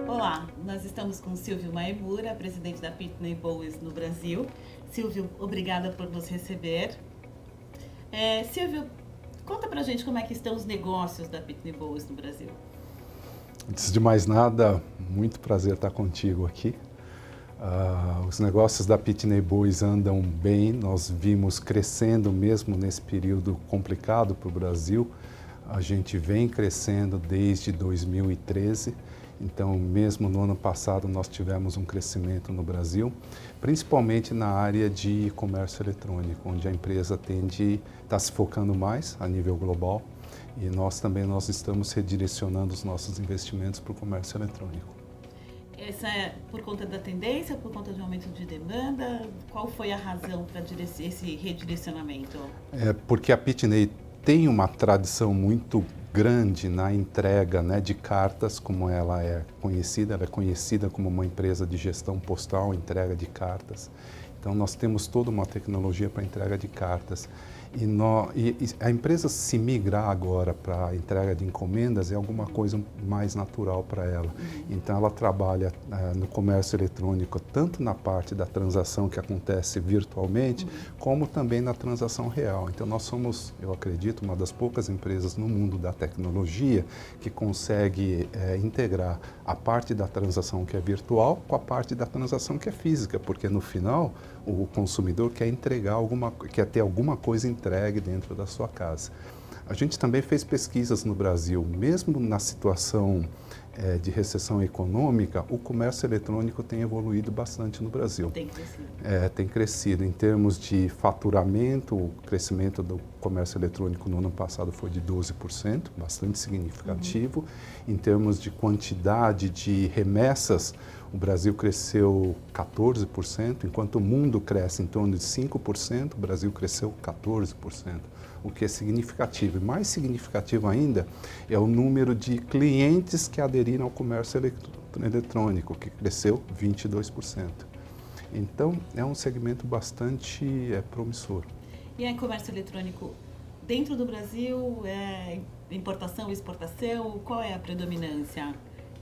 Olá, nós estamos com Silvio Maebura, presidente da Pitney Bowes no Brasil. Silvio, obrigada por nos receber. Silvio, conta pra gente como é que estão os negócios da Pitney Bowes no Brasil. Antes de mais nada, muito prazer estar contigo aqui. Os negócios da Pitney Bowes andam bem, nós vimos crescendo mesmo nesse período complicado para o Brasil. A gente vem crescendo desde 2013, então mesmo no ano passado nós tivemos um crescimento no Brasil, principalmente na área de comércio eletrônico, onde a empresa está se focando mais a nível global e nós estamos redirecionando os nossos investimentos para o comércio eletrônico. Essa é por conta da tendência, por conta de um aumento de demanda? Qual foi a razão para esse redirecionamento? Porque a Pitney tem uma tradição muito grande na entrega, né, de cartas, como ela é conhecida como uma empresa de gestão postal, entrega de cartas. Então nós temos toda uma tecnologia para entrega de cartas. E a empresa se migrar agora para a entrega de encomendas é alguma coisa mais natural para ela. Então ela trabalha no comércio eletrônico tanto na parte da transação que acontece virtualmente, como também na transação real. Então nós somos, eu acredito, uma das poucas empresas no mundo da tecnologia que consegue integrar a parte da transação que é virtual com a parte da transação que é física, porque no final o consumidor quer ter alguma coisa entregue dentro da sua casa. A gente também fez pesquisas no Brasil, mesmo na situação de recessão econômica, o comércio eletrônico tem evoluído bastante no Brasil. Tem crescido. Tem crescido. Em termos de faturamento, o crescimento do comércio eletrônico no ano passado foi de 12%, bastante significativo. Em termos de quantidade de remessas, o Brasil cresceu 14%, enquanto o mundo cresce em torno de 5%, o Brasil cresceu 14%, o que é significativo. E mais significativo ainda é o número de clientes que aderiram ao comércio eletrônico, que cresceu 22%. Então, é um segmento bastante promissor. E é comércio eletrônico dentro do Brasil, importação e exportação, qual é a predominância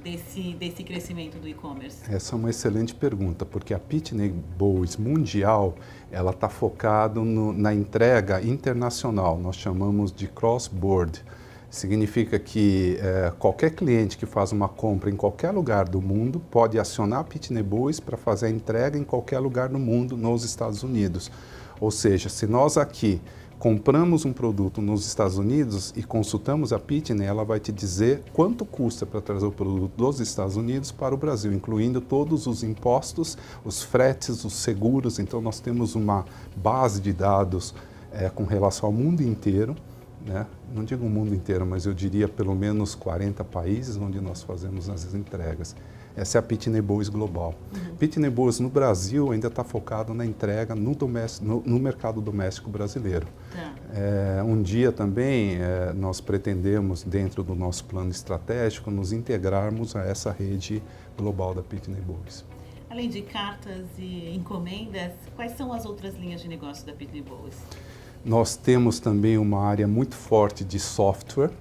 desse crescimento do e-commerce? Essa é uma excelente pergunta, porque a Pitney Bowes mundial, ela está focada na entrega internacional, nós chamamos de cross-border. Significa que qualquer cliente que faz uma compra em qualquer lugar do mundo pode acionar a Pitney Bowes para fazer a entrega em qualquer lugar do mundo nos Estados Unidos. Ou seja, se nós aqui compramos um produto nos Estados Unidos e consultamos a Pitney, ela vai te dizer quanto custa para trazer o produto dos Estados Unidos para o Brasil, incluindo todos os impostos, os fretes, os seguros. Então, nós temos uma base de dados com relação ao mundo inteiro, né? Não digo o mundo inteiro, mas eu diria pelo menos 40 países onde nós fazemos as entregas. Essa é a Pitney Bowes global. Pitney Bowes no Brasil ainda está focado na entrega no mercado doméstico brasileiro. Um dia também nós pretendemos, dentro do nosso plano estratégico, nos integrarmos a essa rede global da Pitney Bowes. Além de cartas e encomendas, quais são as outras linhas de negócio da Pitney Bowes? Nós temos também uma área muito forte de software,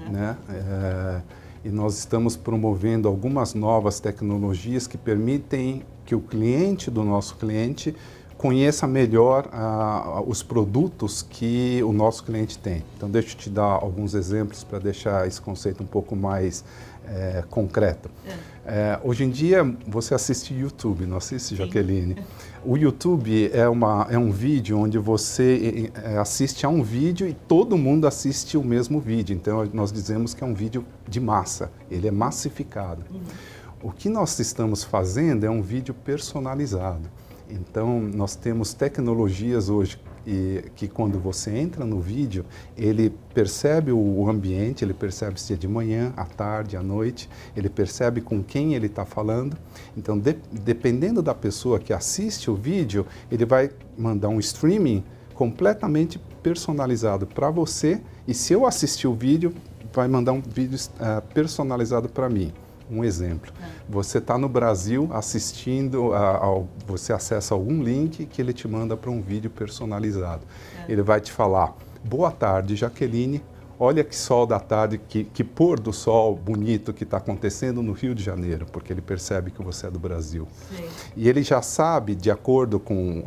né? E nós estamos promovendo algumas novas tecnologias que permitem que o cliente do nosso cliente conheça melhor os produtos que o nosso cliente tem. Então, deixa eu te dar alguns exemplos para deixar esse conceito um pouco mais concreto. Hoje em dia, você assiste YouTube, não assiste, Jaqueline? O YouTube é um vídeo onde você assiste a um vídeo e todo mundo assiste o mesmo vídeo. Então, nós dizemos que é um vídeo de massa, ele é massificado. O que nós estamos fazendo é um vídeo personalizado. Então, nós temos tecnologias hoje que quando você entra no vídeo, ele percebe o ambiente, ele percebe se é de manhã, à tarde, à noite, ele percebe com quem ele está falando. Então, dependendo da pessoa que assiste o vídeo, ele vai mandar um streaming completamente personalizado para você, e se eu assistir o vídeo, vai mandar um vídeo personalizado para mim. Um exemplo, você está no Brasil assistindo, você acessa algum link que ele te manda para um vídeo personalizado. Ele vai te falar, boa tarde, Jaqueline, olha que sol da tarde, que pôr do sol bonito que está acontecendo no Rio de Janeiro, porque ele percebe que você é do Brasil. Sim. E ele já sabe, de acordo com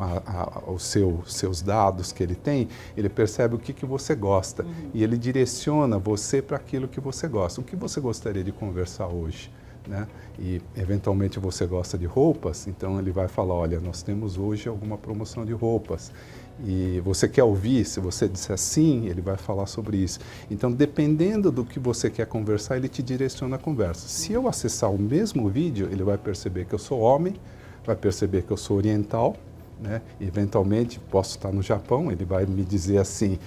os seus dados que ele tem, ele percebe o que você gosta. E ele direciona você para aquilo que você gosta. O que você gostaria de conversar hoje? Né? E eventualmente você gosta de roupas, então ele vai falar, olha, nós temos hoje alguma promoção de roupas e você quer ouvir? Se você disser sim, ele vai falar sobre isso. Então, dependendo do que você quer conversar, ele te direciona a conversa. Se eu acessar o mesmo vídeo, ele vai perceber que eu sou homem, vai perceber que eu sou oriental, né? Eventualmente posso estar no Japão, ele vai me dizer assim,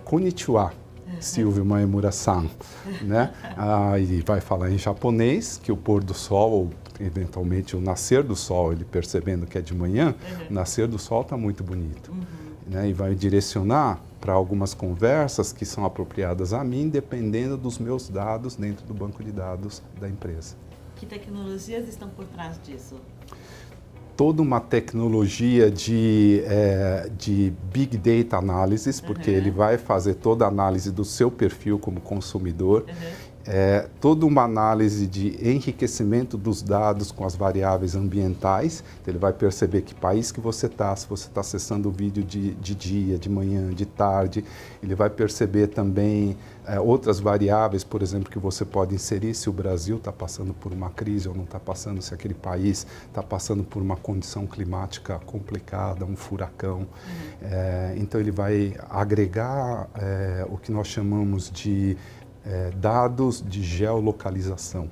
konnichiwa, Silvio Maemura-san, né? Ele vai falar em japonês, que o pôr do sol, ou eventualmente o nascer do sol, ele percebendo que é de manhã, o nascer do sol está muito bonito. Né? E vai direcionar para algumas conversas que são apropriadas a mim, dependendo dos meus dados dentro do banco de dados da empresa. Que tecnologias estão por trás disso? Toda uma tecnologia de Big Data Analysis, porque ele vai fazer toda a análise do seu perfil como consumidor, toda uma análise de enriquecimento dos dados com as variáveis ambientais. Então, ele vai perceber que país que você está, se você está acessando o vídeo de dia, de manhã, de tarde. Ele vai perceber também outras variáveis, por exemplo, que você pode inserir se o Brasil está passando por uma crise ou não está passando, se aquele país está passando por uma condição climática complicada, um furacão. Então, ele vai agregar o que nós chamamos de dados de geolocalização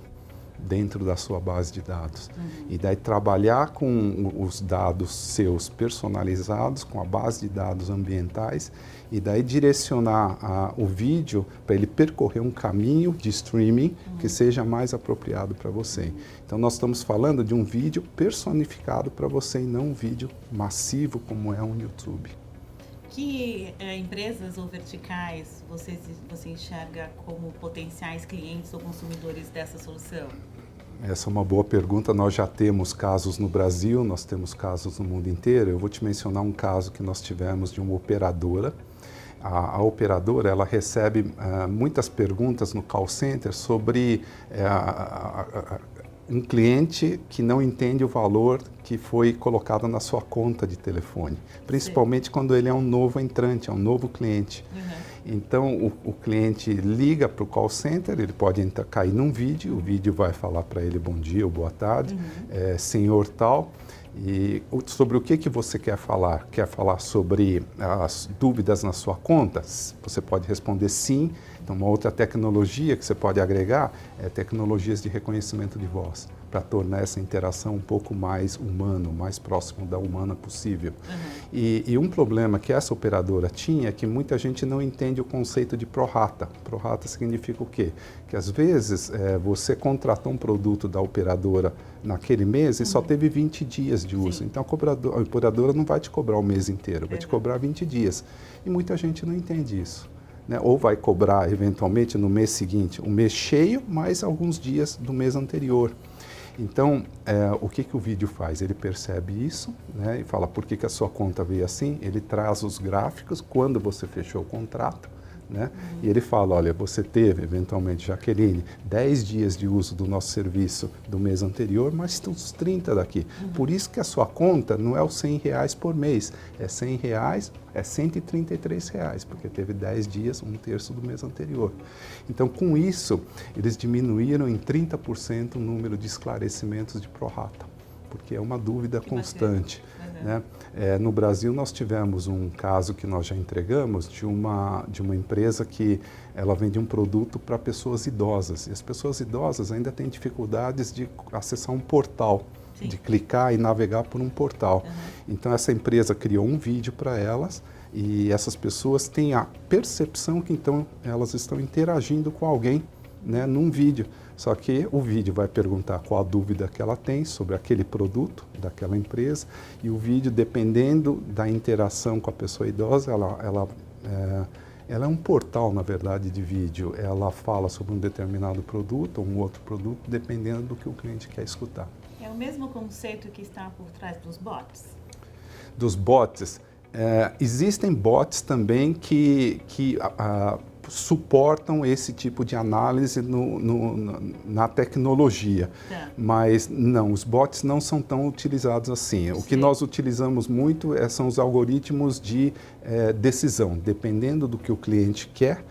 dentro da sua base de dados. E daí trabalhar com os dados seus personalizados, com a base de dados ambientais, e daí direcionar o vídeo para ele percorrer um caminho de streaming que seja mais apropriado para você. Então nós estamos falando de um vídeo personificado para você e não um vídeo massivo como é um YouTube. Que empresas ou verticais você enxerga como potenciais clientes ou consumidores dessa solução? Essa é uma boa pergunta. Nós já temos casos no Brasil, nós temos casos no mundo inteiro. Eu vou te mencionar um caso que nós tivemos de uma operadora. A operadora, ela recebe muitas perguntas no call center sobre um cliente que não entende o valor que foi colocado na sua conta de telefone, principalmente quando ele é um novo entrante, é um novo cliente. Então, o cliente liga para o call center, ele pode cair num vídeo, o vídeo vai falar para ele bom dia ou boa tarde, senhor tal, e sobre o que você quer falar? Quer falar sobre as dúvidas na sua conta? Você pode responder sim. Então, uma outra tecnologia que você pode agregar é tecnologias de reconhecimento de voz, para tornar essa interação um pouco mais humana, o mais próximo da humana possível. E um problema que essa operadora tinha é que muita gente não entende o conceito de prorata. Prorata significa o quê? Que às vezes você contratou um produto da operadora naquele mês e só teve 20 dias de uso. Então a operadora não vai te cobrar o mês inteiro, vai te cobrar 20 dias. E muita gente não entende isso. Né? Ou vai cobrar, eventualmente, no mês seguinte, um mês cheio, mais alguns dias do mês anterior. Então, o que o vídeo faz? Ele percebe isso, né, e fala por que a sua conta veio assim, ele traz os gráficos quando você fechou o contrato, né, e ele fala, olha, você teve, eventualmente, Jaqueline, 10 dias de uso do nosso serviço do mês anterior, mas tem uns 30 daqui. Por isso que a sua conta não é os R$100 por mês, é R$100, é R$133, porque teve 10 dias, um terço do mês anterior. Então, com isso, eles diminuíram em 30% o número de esclarecimentos de prorata, porque é uma dúvida constante. Né? No Brasil, nós tivemos um caso que nós já entregamos de uma empresa que ela vende um produto para pessoas idosas. E as pessoas idosas ainda têm dificuldades de acessar um portal, de clicar e navegar por um portal. Então, essa empresa criou um vídeo para elas e essas pessoas têm a percepção que, então, elas estão interagindo com alguém, né, num vídeo. Só que o vídeo vai perguntar qual a dúvida que ela tem sobre aquele produto daquela empresa e o vídeo, dependendo da interação com a pessoa idosa, ela é um portal, na verdade, de vídeo. Ela fala sobre um determinado produto ou um outro produto, dependendo do que o cliente quer escutar. É o mesmo conceito que está por trás dos bots? Dos bots. Existem bots também que suportam esse tipo de análise na tecnologia. Mas não, os bots não são tão utilizados assim. O que nós utilizamos muito são os algoritmos de decisão. Dependendo do que o cliente quer,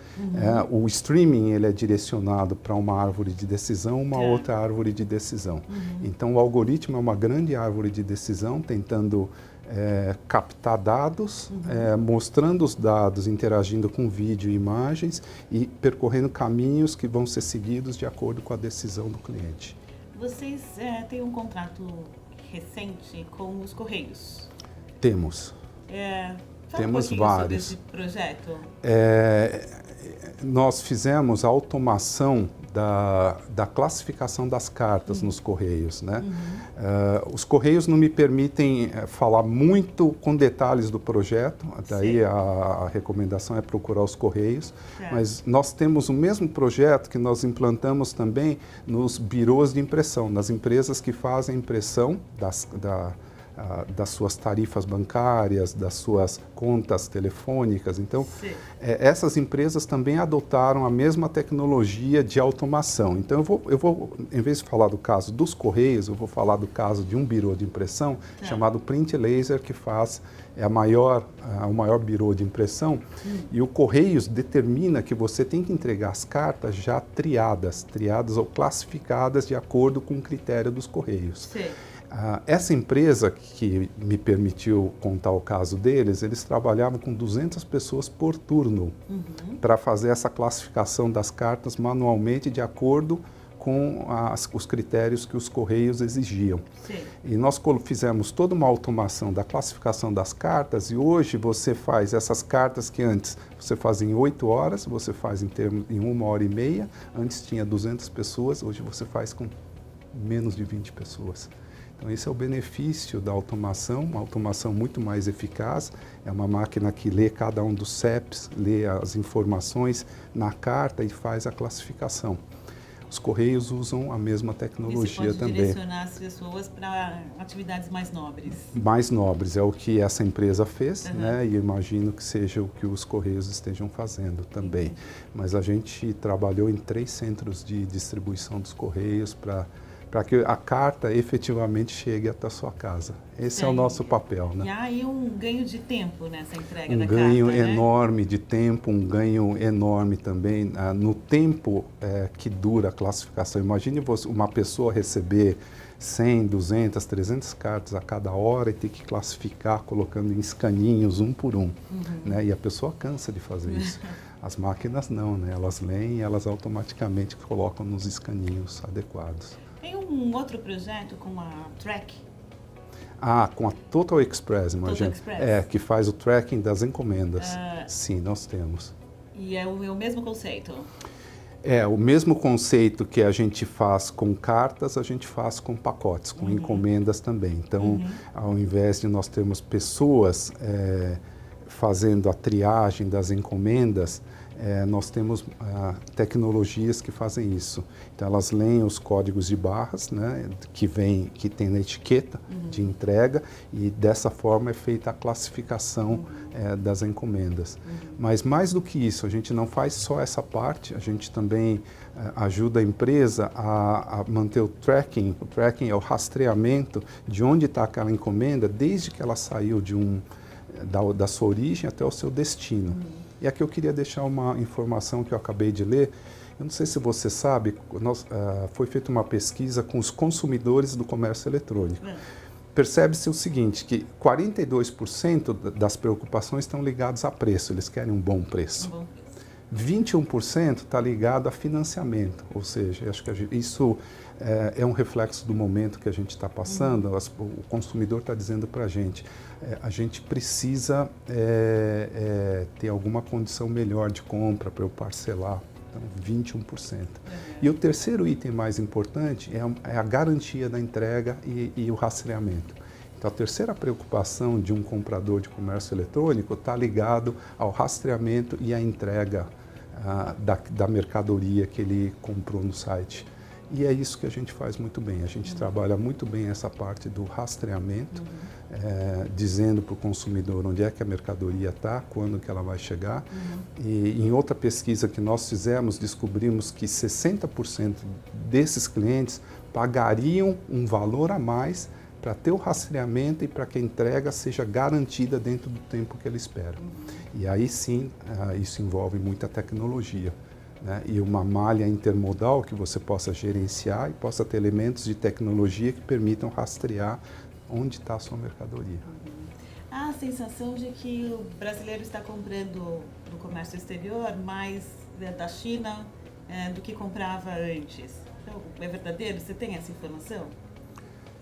o streaming ele é direcionado para uma árvore de decisão, uma outra árvore de decisão. Então, o algoritmo é uma grande árvore de decisão, tentando captar dados, mostrando os dados, interagindo com vídeo e imagens e percorrendo caminhos que vão ser seguidos de acordo com a decisão do cliente. Vocês têm um contrato recente com os Correios? Temos. Temos vários. Sobre esse projeto. Nós fizemos a automação da classificação das cartas nos Correios, né? Os Correios não me permitem falar muito com detalhes do projeto, daí a recomendação é procurar os Correios, mas nós temos o mesmo projeto que nós implantamos também nos birôs de impressão, nas empresas que fazem impressão das suas tarifas bancárias, das suas contas telefônicas. Então, essas empresas também adotaram a mesma tecnologia de automação. Então, eu vou, em vez de falar do caso dos Correios, eu vou falar do caso de um birô de impressão chamado Print Laser, que é o maior birô de impressão. E o Correios determina que você tem que entregar as cartas já triadas ou classificadas de acordo com o critério dos Correios. Essa empresa que me permitiu contar o caso deles, eles trabalhavam com 200 pessoas por turno para fazer essa classificação das cartas manualmente de acordo com os critérios que os Correios exigiam. E nós fizemos toda uma automação da classificação das cartas e hoje você faz essas cartas que antes você fazia em 8 horas, você faz em 1h30, antes tinha 200 pessoas, hoje você faz com menos de 20 pessoas. Então, esse é o benefício da automação, uma automação muito mais eficaz. É uma máquina que lê cada um dos CEPs, lê as informações na carta e faz a classificação. Os Correios usam a mesma tecnologia também. Você pode direcionar as pessoas para atividades mais nobres. Mais nobres, é o que essa empresa fez, né? E eu imagino que seja o que os Correios estejam fazendo também. Mas a gente trabalhou em 3 centros de distribuição dos Correios para que a carta efetivamente chegue até a sua casa. Esse é o nosso papel, né? E há aí um ganho de tempo nessa entrega da carta, Um ganho enorme de tempo, um ganho enorme também no tempo que dura a classificação. Imagine uma pessoa receber 100, 200, 300 cartas a cada hora e ter que classificar colocando em escaninhos um por um, né? E a pessoa cansa de fazer isso. As máquinas não, né? Elas leem e elas automaticamente colocam nos escaninhos adequados. Tem um outro projeto com a Track? Com a Total Express, imagina. Que faz o tracking das encomendas. Sim, nós temos. E é o mesmo conceito? É, o mesmo conceito que a gente faz com cartas, a gente faz com pacotes, com encomendas também. Então, ao invés de nós termos pessoas fazendo a triagem das encomendas, nós temos tecnologias que fazem isso. Então, elas leem os códigos de barras, né, que tem na etiqueta de entrega e dessa forma é feita a classificação das encomendas. Mas mais do que isso, a gente não faz só essa parte, a gente também ajuda a empresa a manter o tracking. O tracking é o rastreamento de onde está aquela encomenda desde que ela saiu da sua origem até o seu destino. E aqui eu queria deixar uma informação que eu acabei de ler. Eu não sei se você sabe, foi feita uma pesquisa com os consumidores do comércio eletrônico. Percebe-se o seguinte, que 42% das preocupações estão ligadas a preço, eles querem um bom preço. 21% está ligado a financiamento, ou seja, acho que isso é um reflexo do momento que a gente está passando. O consumidor está dizendo para a gente precisa ter alguma condição melhor de compra para eu parcelar, então 21%. E o terceiro item mais importante é a garantia da entrega e o rastreamento. Então, a terceira preocupação de um comprador de comércio eletrônico está ligado ao rastreamento e à entrega da mercadoria que ele comprou no site. E é isso que a gente faz muito bem. A gente trabalha muito bem essa parte do rastreamento, dizendo para o consumidor onde é que a mercadoria está, quando que ela vai chegar. E em outra pesquisa que nós fizemos, descobrimos que 60% desses clientes pagariam um valor a mais para ter o rastreamento e para que a entrega seja garantida dentro do tempo que ele espera. E aí sim, isso envolve muita tecnologia. Né? E uma malha intermodal que você possa gerenciar e possa ter elementos de tecnologia que permitam rastrear onde está a sua mercadoria. Há a sensação de que o brasileiro está comprando no comércio exterior mais da China do que comprava antes. Então, é verdadeiro? Você tem essa informação?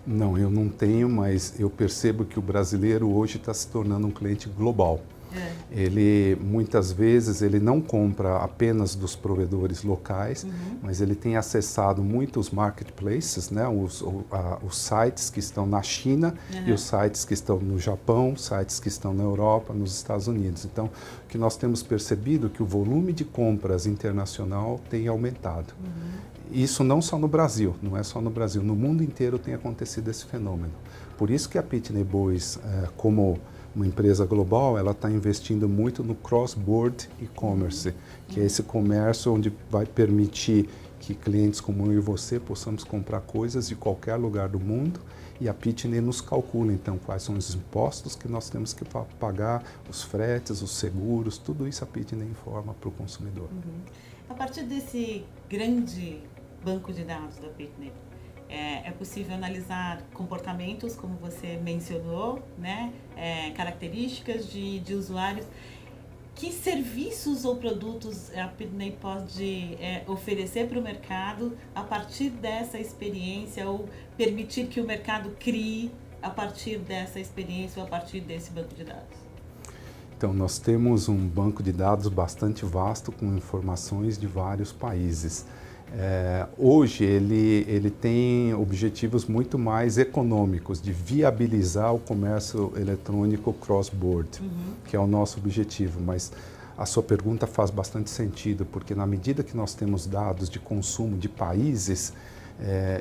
Não, eu não tenho, mas eu percebo que o brasileiro hoje está se tornando um cliente global. Ele, muitas vezes, ele não compra apenas dos provedores locais, mas ele tem acessado muitos marketplaces, né? Os sites que estão na China e os sites que estão no Japão, sites que estão na Europa, nos Estados Unidos. Então, o que nós temos percebido é que o volume de compras internacional tem aumentado. Isso não só no Brasil, não é só no Brasil, no mundo inteiro tem acontecido esse fenômeno. Por isso que a Pitney Bowes, como uma empresa global, ela está investindo muito no cross-border e-commerce, que é esse comércio onde vai permitir que clientes como eu e você possamos comprar coisas de qualquer lugar do mundo e a Pitney nos calcula, então, quais são os impostos que nós temos que pagar, os fretes, os seguros, tudo isso a Pitney informa para o consumidor. A partir desse grande banco de dados da Pitney, é possível analisar comportamentos, como você mencionou, né? Características de usuários. Que serviços ou produtos a Pitney pode oferecer para o mercado a partir dessa experiência ou permitir que o mercado crie a partir dessa experiência ou a partir desse banco de dados? Então, nós temos um banco de dados bastante vasto com informações de vários países. Hoje ele tem objetivos muito mais econômicos, de viabilizar o comércio eletrônico cross-border, que é o nosso objetivo. Mas a sua pergunta faz bastante sentido, porque na medida que nós temos dados de consumo de países,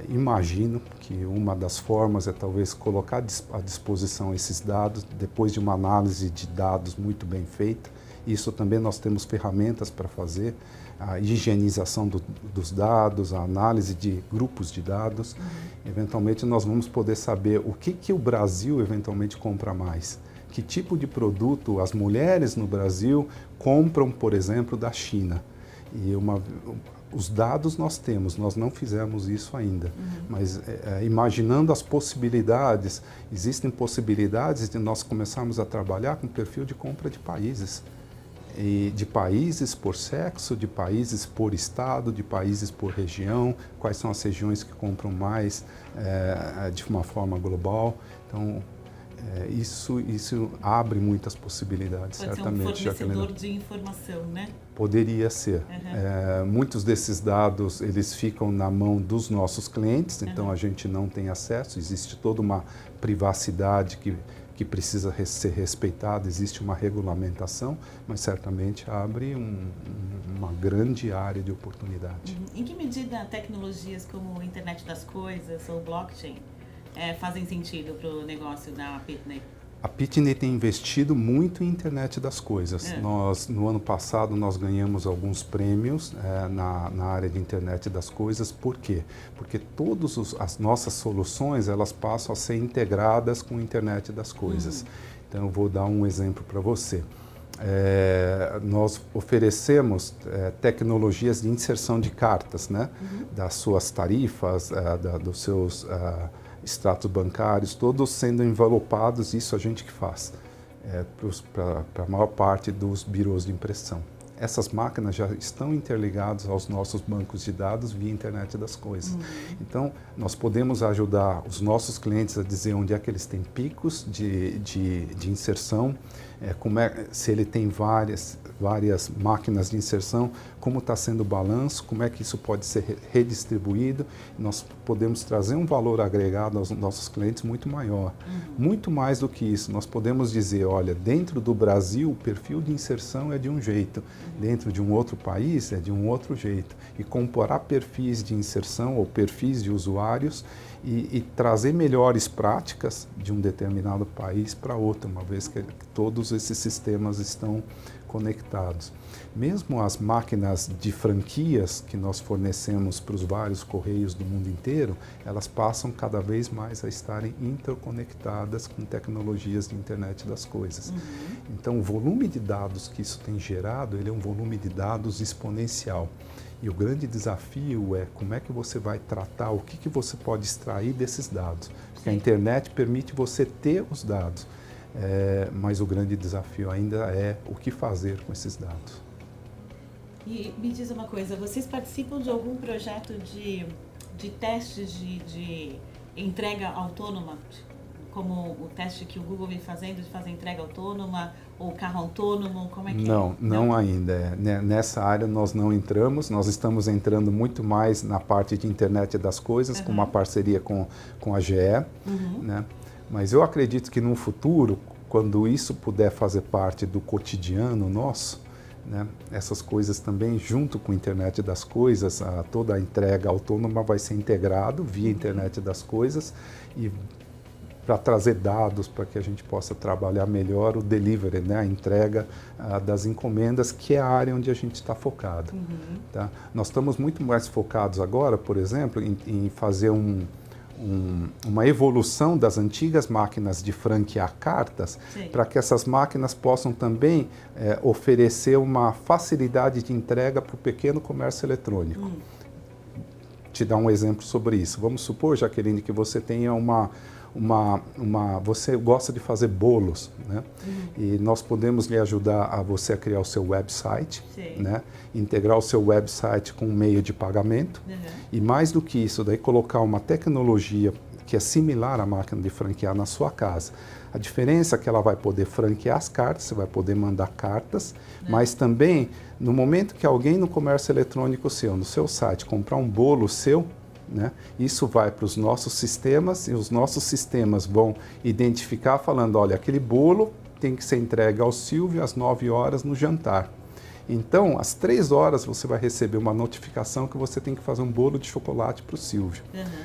imagino que uma das formas é talvez colocar à disposição esses dados depois de uma análise de dados muito bem feita. Isso também nós temos ferramentas para fazer, a higienização dos dados, a análise de grupos de dados. Eventualmente nós vamos poder saber o que o Brasil eventualmente compra mais. Que tipo de produto as mulheres no Brasil compram, por exemplo, da China. E os dados nós temos, nós não fizemos isso ainda. Mas imaginando as possibilidades, existem possibilidades de nós começarmos a trabalhar com perfil de compra de países. E de países por sexo, de países por estado, de países por região, quais são as regiões que compram mais de uma forma global. Então, isso abre muitas possibilidades, pode certamente. Pode ser um fornecedor de informação, né? Poderia ser. Muitos desses dados, eles ficam na mão dos nossos clientes, então a gente não tem acesso, existe toda uma privacidade que precisa ser respeitada, existe uma regulamentação, mas certamente abre uma grande área de oportunidade. Em que medida tecnologias como a internet das coisas ou blockchain fazem sentido para o negócio da Pitney? A Pitney tem investido muito em internet das coisas. No ano passado, nós ganhamos alguns prêmios na área de internet das coisas. Por quê? Porque todas as nossas soluções, elas passam a ser integradas com a internet das coisas. Então, eu vou dar um exemplo para você. Nós oferecemos tecnologias de inserção de cartas, né? Das suas tarifas, dos seus extratos bancários, todos sendo envelopados, isso a gente que faz, para a maior parte dos birôs de impressão. Essas máquinas já estão interligadas aos nossos bancos de dados via internet das coisas. Então, nós podemos ajudar os nossos clientes a dizer onde é que eles têm picos de inserção, se ele tem várias máquinas de inserção, como está sendo o balanço, como é que isso pode ser redistribuído. Nós podemos trazer um valor agregado aos nossos clientes muito maior. Muito mais do que isso, nós podemos dizer, olha, dentro do Brasil o perfil de inserção é de um jeito, dentro de um outro país é de um outro jeito. E comparar perfis de inserção ou perfis de usuários e trazer melhores práticas de um determinado país para outro, uma vez que todos esses sistemas estão conectados. Mesmo as máquinas de franquias que nós fornecemos para os vários correios do mundo inteiro, elas passam cada vez mais a estarem interconectadas com tecnologias de internet das coisas. Então, o volume de dados que isso tem gerado, ele é um volume de dados exponencial. E o grande desafio é como é que você vai tratar, o que você pode extrair desses dados. Porque a internet permite você ter os dados, mas o grande desafio ainda é o que fazer com esses dados. E me diz uma coisa, vocês participam de algum projeto de testes de entrega autônoma? Como o teste que o Google vem fazendo de fazer entrega autônoma ou carro autônomo, como é que é? Não ainda. Nessa área nós não entramos, nós estamos entrando muito mais na parte de internet das coisas, com uma parceria com a GE, né? Mas eu acredito que no futuro, quando isso puder fazer parte do cotidiano nosso, né, essas coisas também, junto com a internet das coisas, toda a entrega autônoma vai ser integrado via internet das coisas e para trazer dados para que a gente possa trabalhar melhor o delivery, né, a entrega das encomendas, que é a área onde a gente está focado. Tá? Nós estamos muito mais focados agora, por exemplo, em fazer uma evolução das antigas máquinas de franquear cartas, para que essas máquinas possam também oferecer uma facilidade de entrega para o pequeno comércio eletrônico. Te dar um exemplo sobre isso. Vamos supor, Jaqueline, que você tenha você gosta de fazer bolos, né? E nós podemos lhe ajudar a você a criar o seu website, né? Integrar o seu website com um meio de pagamento e mais do que isso, daí colocar uma tecnologia que é similar à máquina de franquear na sua casa. A diferença é que ela vai poder franquear as cartas, você vai poder mandar cartas, mas também no momento que alguém no comércio eletrônico seu, no seu site, comprar um bolo seu, né? Isso vai para os nossos sistemas e os nossos sistemas vão identificar falando, olha, aquele bolo tem que ser entregue ao Silvio às 9 horas no jantar. Então, às 3 horas você vai receber uma notificação que você tem que fazer um bolo de chocolate para o Silvio.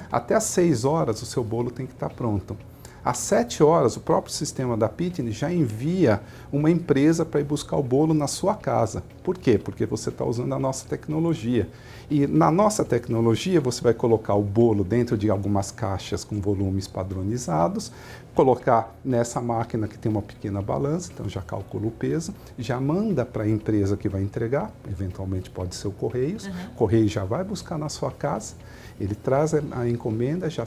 Até às 6 horas o seu bolo tem que estar pronto. Às 7 horas, o próprio sistema da Pitney já envia uma empresa para ir buscar o bolo na sua casa. Por quê? Porque você está usando a nossa tecnologia. E na nossa tecnologia, você vai colocar o bolo dentro de algumas caixas com volumes padronizados, colocar nessa máquina que tem uma pequena balança, então já calcula o peso, já manda para a empresa que vai entregar, eventualmente pode ser o Correios, o Correio já vai buscar na sua casa, ele traz a encomenda, já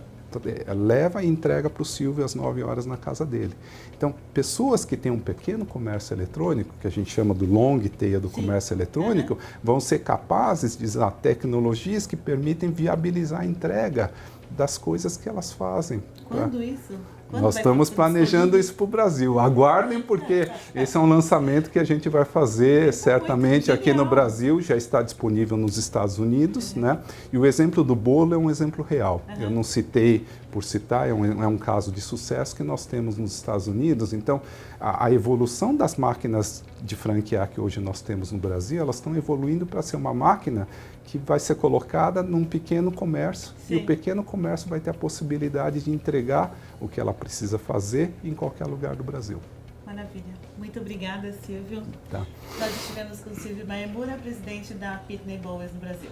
leva e entrega para o Silvio às 9 horas na casa dele. Então, pessoas que têm um pequeno comércio eletrônico, que a gente chama do long tail do comércio eletrônico, vão ser capazes de usar tecnologias que permitem viabilizar a entrega das coisas que elas fazem. Quando isso? Nós estamos planejando isso para o Brasil. Aguardem, porque esse é um lançamento que a gente vai fazer certamente aqui no Brasil, já está disponível nos Estados Unidos, né? E o exemplo do bolo é um exemplo real. Eu não citei por citar, é um caso de sucesso que nós temos nos Estados Unidos. Então, a evolução das máquinas de franquear que hoje nós temos no Brasil, elas estão evoluindo para ser uma máquina que vai ser colocada num pequeno comércio. E o pequeno comércio vai ter a possibilidade de entregar o que ela precisa fazer em qualquer lugar do Brasil. Maravilha. Muito obrigada, Silvio. Tá. Nós estivemos com o Silvio Maemura, presidente da Pitney Bowes no Brasil.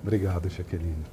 Obrigado, Jaqueline.